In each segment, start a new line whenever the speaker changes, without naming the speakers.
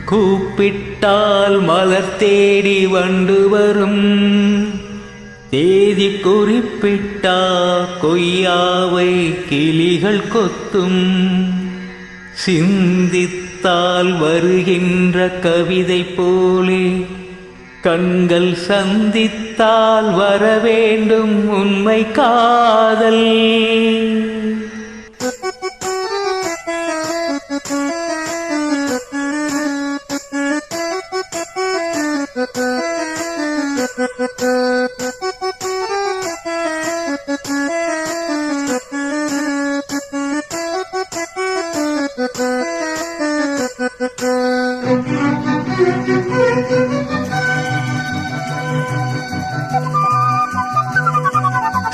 கூப்பிட்டால் மலர் தேடி வண்டு வரும், தேதி குறிப்பிட்டா கொய்யாவை கிளிகள் கொத்தும். சிந்தித்தால் வருகின்ற கவிதை போலே கண்கள் சந்தித்தால் வரவேண்டும் உண்மை காதல்.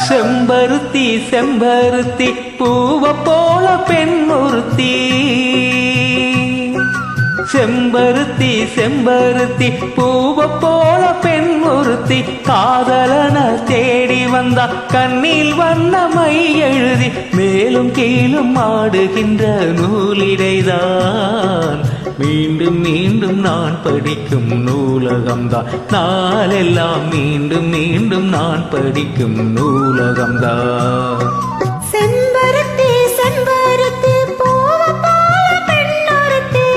செம்பருத்தி செம்பருத்தி பூவ போல பெண் ஒருத்தி, செம்பருத்தி செம்பருத்தி பூவ போல பெண் ஒருத்தி, காதலன தேடி வந்தா கண்ணில் வண்ணமை எழுதி, மேலும் கீழும் ஆடுகின்ற நூலிடைதான் மீண்டும் மீண்டும் நான் படிக்கும் நூலகம்தான். நாளெல்லாம் மீண்டும் மீண்டும் நான் படிக்கும் நூலகம்தான்.
செம்பருத்தி செம்பருத்தி பூவ போல பெண் ஒருத்தி.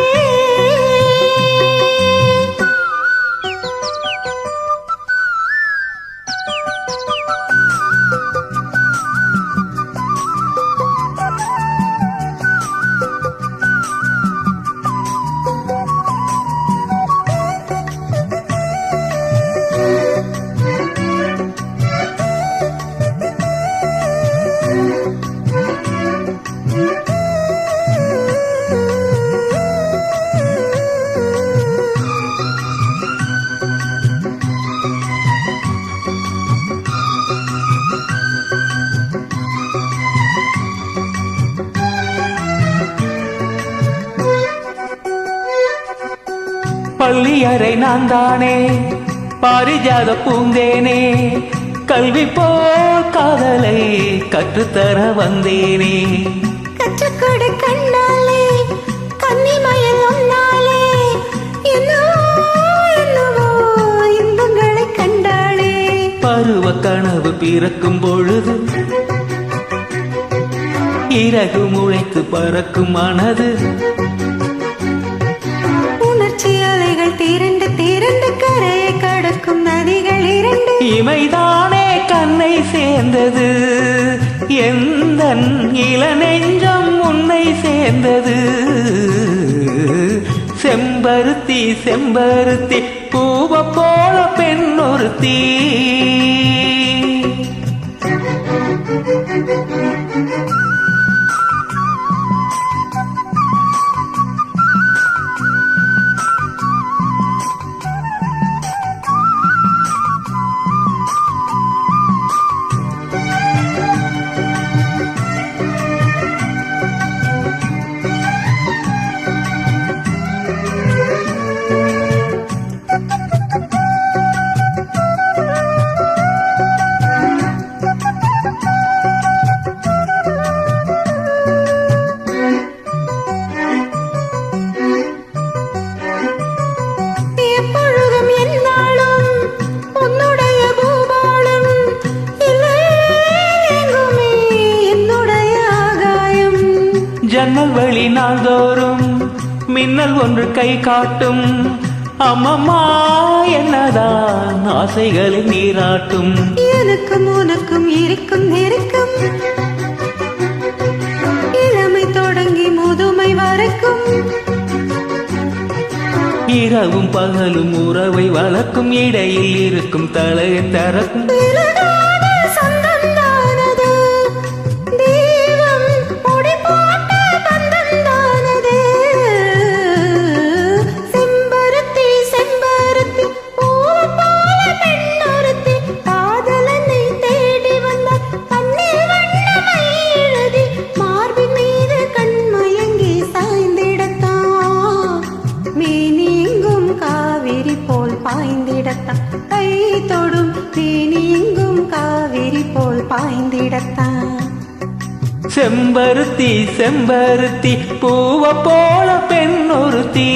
பள்ளியறை நான் தானே பாரிஜாத பூந்தேனே, கல்வி போல் காதலை கற்றுத்தர வந்தேனே.
கற்றுக்கொடு கண்ணாலே கன்னிமயல் ஒன்னாலே, என்னவோ இன்பங்களை கண்டாளே.
பருவ கனவு பிறக்கும் பொழுது இறகு முளைத்து பறக்கும் மனது,
உணர்ச்சி அலைகள் திரண்டு திரண்டு கரையை கடக்கும் நதிகள் இரண்டு.
இமைதானே கண்ணை சேர்ந்தது, எந்தன் இளநெஞ்சம் உன்னை சேர்ந்தது. செம்பருத்தி செம்பருத்தி பூவ போல பெண் ஒருத்தி. ஜன்னல் வழி நாள்தோறும் மின்னல் ஒன்று கை காட்டும், அம்மம்மா என்னதான் ஆசைகளை நீராட்டும்.
எனக்கும் உனக்கும் இருக்கும் நெருக்கம், இளமை தொடங்கி முதுமை வரைக்கும்.
இரவும் பகலும் உறவை வளர்க்கும், இடையில் இருக்கும் தலையை தரக்கும்.
கை தொடும் தேனி எங்கும் காவிரி போல் பாய்ந்திடத்தான்.
செம்பருத்தி செம்பருத்தி பூவ போல பெண் ஒருத்தி.